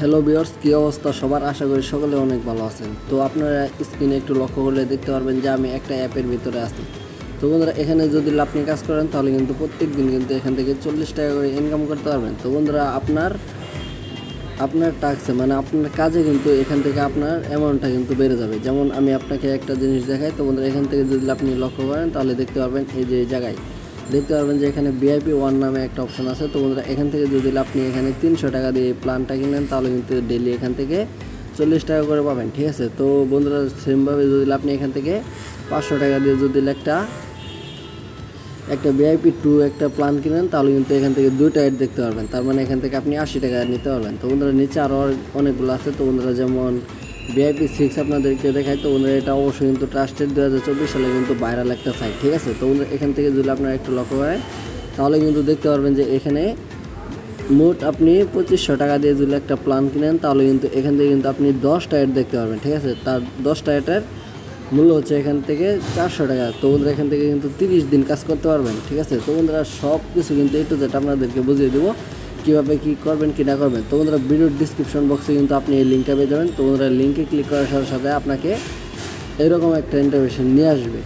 Hello viewers, কী অবস্থা সবার? আশা করি সকলে অনেক ভালো আছেন। তো আপনারা স্ক্রিনে একটু লক্ষ্য করলে দেখতে পারবেন যে আমি একটা অ্যাপের ভিতরে আছি। তো বন্ধুরা, এখানে যদি আপনি কাজ করেন তাহলে কিন্তু প্রত্যেক দিন কিন্তু এখান থেকে 40 টাকা করে ইনকাম করতে পারবেন। তো বন্ধুরা, আপনার টাস্কে মানে আপনার কাজে কিন্তু এখান থেকে আপনার অ্যামাউন্টটা কিন্তু বেড়ে যাবে। যেমন আমি আপনাকে একটা জিনিস দেখাই। তো বন্ধুরা, এখান থেকে যদি আপনি লক্ষ্য করেন তাহলে দেখতে পারবেন এই যে জায়গায় দেখতে পারবেন যে এখানে ভিআইপি 1 নামে একটা অপশন আছে। তো বন্ধুরা, এখান থেকে যদি আপনি এখানে 300 টাকা দিয়ে প্ল্যানটা কিনেন তাহলে কিন্তু ডেইলি এখান থেকে 40 টাকা করে পাবেন, ঠিক আছে। তো বন্ধুরা, সেমভাবে যদি আপনি এখান থেকে 500 টাকা দিয়ে যদি একটা ভিআইপি 2 একটা প্ল্যান কিনেন তাহলে কিন্তু এখান থেকে 2টা অ্যাড দেখতে পারবেন। তার মানে এখান থেকে আপনি 80 টাকা নিতে পারবেন। তো বন্ধুরা, নিচে আরও অনেকগুলো আছে। তো বন্ধুরা, যেমন ভিআইপি 6 আপনাদেরকে দেখায়। তো বন্ধুরা, এটা অবশ্যই কিন্তু ট্রাস্টেড 2024 সালে কিন্তু ভাইরাল একটা সাইট, ঠিক আছে। তো বন্ধুরা, এখান থেকে যদি আপনারা একটু লক্ষ্য করেন তাহলে কিন্তু দেখতে পারবেন যে এখানে মোট আপনি 2500 টাকা দিয়ে যদি একটা প্ল্যান কিনেন তাহলে কিন্তু এখান থেকে কিন্তু আপনি 10টা অ্যাড দেখতে পারবেন, ঠিক আছে। তার 10টা অ্যাডের মূল্য হচ্ছে এখান থেকে 400 টাকা। তো বন্ধুরা, এখান থেকে কিন্তু 30 দিন কাজ করতে পারবেন, ঠিক আছে। তো বন্ধুরা, সব কিছু কিন্তু একটু যেটা আপনাদেরকে বুঝিয়ে দেবো কীভাবে কী করবেন কী না করবেন। তো বন্ধুরা, ভিডিওর ডিসক্রিপশন বক্সে কিন্তু আপনি এই লিঙ্কটা পেয়ে যাবেন। তো বন্ধুরা, লিঙ্কে ক্লিক করার সাথে সাথে আপনাকে এরকম একটা ইন্টারভিউ নিয়ে আসবে।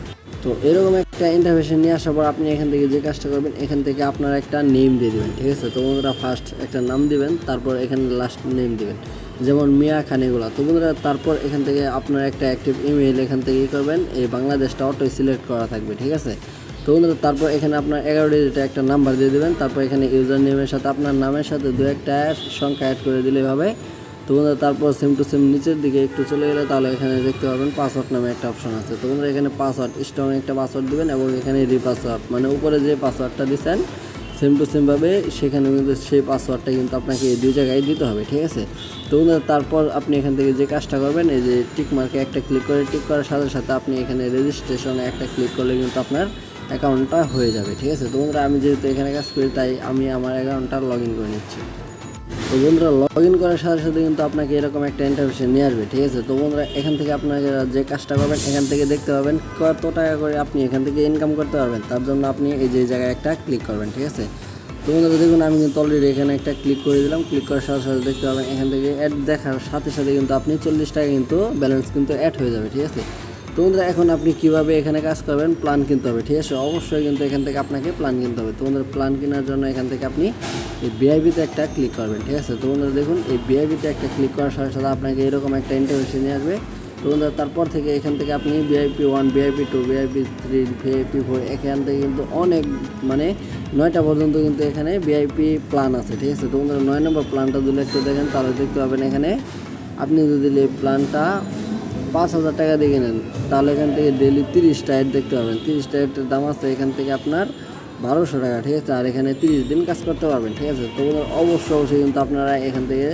তো এরকম একটা ইন্টারভিউ নিয়ে আসার পর আপনি এখান থেকে যে কাজটা করবেন এখান থেকে আপনার একটা নেম দিয়ে দেবেন, ঠিক আছে। তো বন্ধুরা, ফার্স্ট একটা নাম দিবেন, তারপর এখানে লাস্ট নেম দিবেন, যেমন মিয়া খান এগুলো। তো বন্ধুরা, তারপর এখান থেকে আপনার একটা অ্যাক্টিভ ইমেল এখান থেকে করবেন, এই বাংলাদেশটা অটোই সিলেক্ট করা থাকবে, ঠিক আছে। তো বন্ধুরা, তারপর এখানে আপনার 11 ডিজিটে একটা নাম্বার দিয়ে দেবেন। তারপর এখানে ইউজার নেমের সাথে আপনার নামের সাথে 2-1টা সংখ্যা অ্যাড করে দিলেই হবে। তো বন্ধুরা, তারপর সেম টু সেম নিচের দিকে একটু চলে গেলে তাহলে এখানে দেখতে পাবেন পাসওয়ার্ড নামে একটা অপশন আছে। তো বন্ধুরা, এখানে পাসওয়ার্ড স্ট্রং একটা পাসওয়ার্ড দিবেন এবং এখানে রিপাসওয়ার্ড মানে উপরে যে পাসওয়ার্ডটা দিচ্ছেন সেম টু সেমভাবে সেখানে কিন্তু সেই পাসওয়ার্ডটা কিন্তু আপনাকে এই 2 জায়গায় দিতে হবে, ঠিক আছে। তো বন্ধুরা, তারপর আপনি এখান থেকে যে কাজটা করবেন এই যে টিক মার্কে একটা ক্লিক করে টিক করার সাথে সাথে আপনি এখানে রেজিস্ট্রেশনে একটা ক্লিক করলে কিন্তু আপনার অ্যাকাউন্টটা হয়ে যাবে, ঠিক আছে। তো বন্ধুরা, আমি যেহেতু এখানে কাজ করি তাই আমি আমার অ্যাকাউন্টটা লগ ইন করে নিচ্ছি। তো বন্ধুরা, লগ ইন করার সাথে সাথে কিন্তু আপনাকে এরকম একটা ইন্টারভিউ নিয়ে আসবে, ঠিক আছে। তো বন্ধুরা, এখান থেকে আপনাকে যে কাজটা করবেন এখান থেকে দেখতে পাবেন কত টাকা করে আপনি এখান থেকে ইনকাম করতে পারবেন। তার জন্য আপনি এই যে জায়গায় একটা ক্লিক করবেন, ঠিক আছে। তো বন্ধুরা, দেখুন আমি কিন্তু অলরেডি এখানে একটা ক্লিক করে দিলাম। ক্লিক করার সাথে সাথে দেখতে পাবেন এখান থেকে অ্যাড দেখার সাথে সাথে কিন্তু আপনি 40 টাকা কিন্তু ব্যালেন্স কিন্তু অ্যাড হয়ে যাবে, ঠিক আছে। তো বন্ধুরা, এখন আপনি কীভাবে এখানে কাজ করবেন প্ল্যান কিনতে হবে, ঠিক আছে। অবশ্যই কিন্তু এখান থেকে আপনাকে প্ল্যান কিনতে হবে। তো বন্ধুরা, প্ল্যান কেনার জন্য এখান থেকে আপনি এই ভিআইপিতে একটা ক্লিক করবেন, ঠিক আছে। তো বন্ধুরা, দেখুন এই ভিআইপিতে একটা ক্লিক করার সাথে সাথে আপনাকে এরকম একটা ইন্টারভিউ নিয়ে আসবে। তো বন্ধুরা, তারপর থেকে এখান থেকে আপনি ভিআইপি 1, ভিআইপি 2, ভিআইপি 3, ভিআইপি 4 এখান থেকে কিন্তু অনেক মানে 9টা পর্যন্ত কিন্তু এখানে ভিআইপি প্ল্যান আছে, ঠিক আছে। তো বন্ধুরা, 9 নম্বর প্ল্যানটা যদি একটু দেখেন তাহলে দেখতে পাবেন এখানে আপনি যদি এই প্ল্যানটা 5000 টাকা দিয়ে নেন তাহলে এখান থেকে ডেলি 30টা অ্যাড দেখতে পাবেন। 30টা অ্যাডের দাম আছে এখান থেকে আপনার 1200 টাকা, ঠিক আছে। আর এখানে 30 দিন কাজ করতে পারবেন, ঠিক আছে। তো অবশ্যই কিন্তু আপনারা এখান থেকে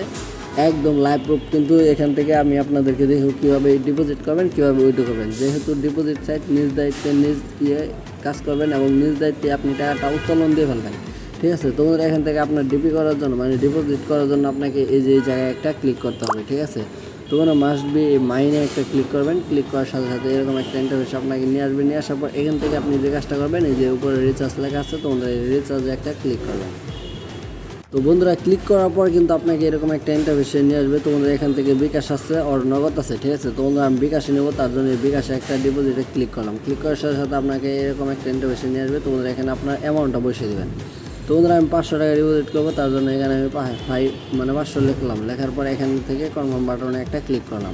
একদম লাইভ প্রুফ কিন্তু এখান থেকে আমি আপনাদেরকে দেখব কীভাবে ডিপোজিট করবেন, কীভাবে উইথড্র করবেন। যেহেতু ডিপোজিট সাইট নিজ দায়িত্বে নিজ কাজ করবেন এবং নিজ দায়িত্বে আপনি টাকাটা উত্তোলন দিয়ে ফেলবেন, ঠিক আছে। তো এখান থেকে আপনার ডিপি করার জন্য মানে ডিপোজিট করার জন্য আপনাকে এই যে জায়গায় একটা ক্লিক করতে হবে, ঠিক আছে। তো মাস্ট বি মাইনে একটা ক্লিক করবেন। ক্লিক করার সাথে সাথে এরকম একটা ইন্টারফেস আপনাকে নিয়ে আসবে। নিয়ে আসার পর এখান থেকে আপনি যে কাজটা করবেন এই যে উপরে রিচার্জ লেখা আছে, তো রিচার্জে একটা ক্লিক করবেন। তো বন্ধুরা, ক্লিক করার পর কিন্তু আপনাকে এরকম একটা ইন্টারফেস নিয়ে আসবে। তো বন্ধুরা, এখান থেকে বিকাশ আছে আর নগদ আছে, ঠিক আছে। তো বন্ধুরা, আমি বিকাশে নেবো তার জন্য বিকাশে একটা ডিপোজিটে ক্লিক করলাম। ক্লিক করার সাথে সাথে আপনাকে এরকম একটা ইন্টারফেস নিয়ে আসবে। তো বন্ধুরা, এখানে আপনার অ্যামাউন্টটা বসিয়ে দেবেন। তো বন্ধুরা, আমি 500 টাকা ডিপোজিট করবো তার জন্য এখানে আমি 500 লিখলাম। লেখার পর এখান থেকে কনফার্ম বাটনে একটা ক্লিক করলাম।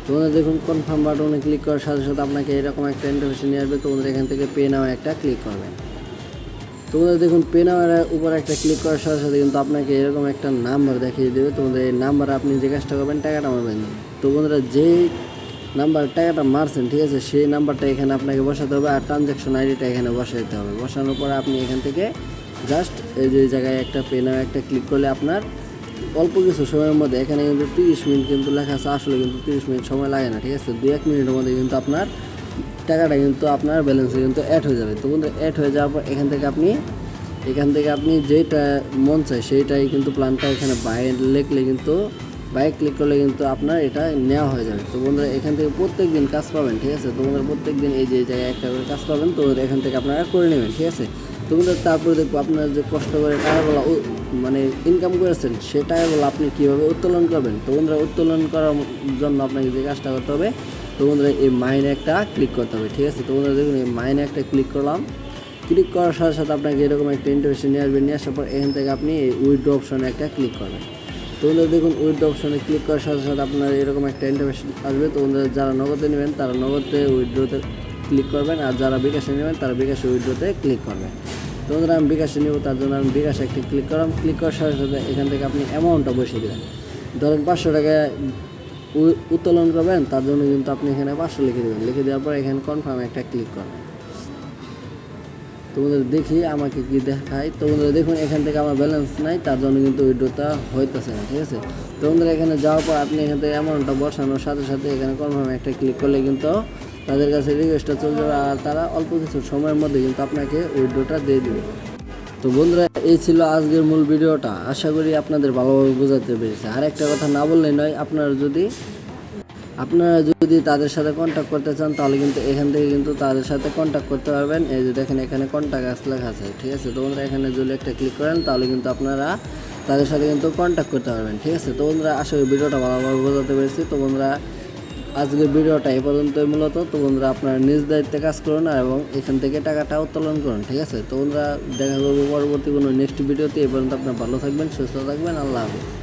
তো বন্ধুরা, দেখুন কনফার্ম বাটনে ক্লিক করার সাথে সাথে আপনাকে এরকম একটা ইন্টারফেস নিয়ে আসবে। তো বন্ধুরা, এখান থেকে পে নাও একটা ক্লিক করবেন। তো বন্ধুরা, দেখুন পে নাওয়ার উপর একটা ক্লিক করার সাথে সাথে কিন্তু আপনাকে এরকম একটা নাম্বার দেখিয়ে দেবে। তো বন্ধুরা, এই নাম্বারে আপনি যে কাজটা করবেন টাকাটা মারবেন। তো বন্ধুরা, যেই নাম্বার টাকাটা মারছেন, ঠিক আছে, সেই নাম্বারটা এখানে আপনাকে বসাতে হবে আর ট্রানজ্যাকশন আইডিটা এখানে বসাতে হবে। বসানোর পরে আপনি এখান থেকে জাস্ট এই যে জায়গায় একটা পে নাও একটা ক্লিক করলে আপনার অল্প কিছু সময়ের মধ্যে এখানে কিন্তু 30 মিনিট কিন্তু লেখা আছে, আসলে কিন্তু 30 মিনিট সময় লাগে না, ঠিক আছে। 2-1 মিনিটের মধ্যে কিন্তু আপনার টাকাটা কিন্তু আপনার ব্যালেন্সে কিন্তু অ্যাড হয়ে যাবে। তো বন্ধুরা, অ্যাড হয়ে যাওয়ার পর এখান থেকে আপনি যেটা মন চায় সেইটাই কিন্তু প্ল্যানটা এখানে বাই লিখলে কিন্তু বাই ক্লিক করলে কিন্তু আপনার এটা নেওয়া হয়ে যাবে। তো বন্ধুরা, এখান থেকে প্রত্যেক দিন কাজ পাবেন, ঠিক আছে। তো বন্ধুরা, প্রত্যেক দিন এই যে জায়গায় একটা করে কাজ পাবেন। তো এখান থেকে আপনারা করে নেবেন, ঠিক আছে। তো তো বন্ধুরা তারপরে দেখবো আপনার যে কষ্ট করে টাকাগুলো মানে ইনকাম করেছেন সে টাকাগুলো আপনি কীভাবে উত্তোলন করবেন। তো বন্ধুরা উত্তোলন করার জন্য আপনাকে যে কাজটা করতে হবে, তো বন্ধুরা এই মাইনে একটা ক্লিক করতে হবে, ঠিক আছে। তো বন্ধুরা দেখুন এই মাইনে একটা ক্লিক করলাম, ক্লিক করার সাথে সাথে আপনাকে এরকম একটা ইন্টারফেসে নিয়ে আসবেন, নিয়ে আসার পর এখান থেকে আপনি এই উইথড্র অপশনে একটা ক্লিক করবেন। তো বন্ধুরা দেখুন উইথড্র অপশনে ক্লিক করার সাথে সাথে আপনার এরকম একটা ইন্টারফেস আসবে। তো বন্ধুরা যারা নগদে নেবেন তারা নগদে উইথড্রতে ক্লিক করবেন, আর যারা বিকাশে নেবেন তারা বিকাশে উইথড্রতে ক্লিক করবেন। তো বন্ধুরা আমি বিকাশে নেব, তার জন্য আমি বিকাশে একটা ক্লিক করলাম। ক্লিক করার সাথে সাথে এখান থেকে আপনি অ্যামাউন্টটা বসিয়ে দেবেন। ধরেন 500 টাকা উত্তোলন করবেন, তার জন্য কিন্তু আপনি এখানে 500 লিখে দেবেন। লিখে দেওয়ার পর এখানে কনফার্ম একটা ক্লিক করবেন। তো বন্ধুরা দেখি আমাকে কি দেখায়। তো বন্ধুরা দেখুন এখান থেকে আমার ব্যালেন্স নাই, তার জন্য কিন্তু উইথড্রটা হইতেছে না, ঠিক আছে। তো বন্ধুরা এখানে যাওয়ার পর আপনি এখান থেকে অ্যামাউন্টটা বসানোর সাথে সাথে এখানে কনফার্ম একটা ক্লিক করলে কিন্তু তাদের কাছে রিকোয়েস্টটা চলে যাবে, আর তারা অল্প কিছু সময়ের মধ্যে কিন্তু আপনাকে উইথড্রটা দিয়ে দেবে। তো বন্ধুরা এই ছিল আজকের মূল ভিডিওটা, আশা করি আপনাদের ভালোভাবে বোঝাতে পেরেছে। আর একটা কথা না বললেই নয়, আপনারা যদি তাদের সাথে কন্ট্যাক্ট করতে চান তাহলে কিন্তু এখান থেকে কিন্তু তাদের সাথে কন্ট্যাক্ট করতে পারবেন। এই যে দেখেন এখানে কন্ট্যাক্ট লেখা আছে, ঠিক আছে। তো বন্ধুরা এখানে যদি একটা ক্লিক করেন তাহলে কিন্তু আপনারা তাদের সাথে কিন্তু কন্ট্যাক্ট করতে পারবেন, ঠিক আছে। তো বন্ধুরা আশা করি ভিডিওটা ভালোভাবে বোঝাতে পেরেছি। তো বন্ধুরা আজকের ভিডিওটা এই পর্যন্তই মূলত। তো বন্ধুরা আপনারা নিজ দায়িত্বে কাজ করুন এবং এখান থেকে টাকাটা উত্তোলন করুন, ঠিক আছে। তো বন্ধুরা দেখা করবো পরবর্তী কোনো নেক্সট ভিডিওতে। এই পর্যন্ত আপনারা ভালো থাকবেন, সুস্থ থাকবেন, আল্লাহ হাফেজ।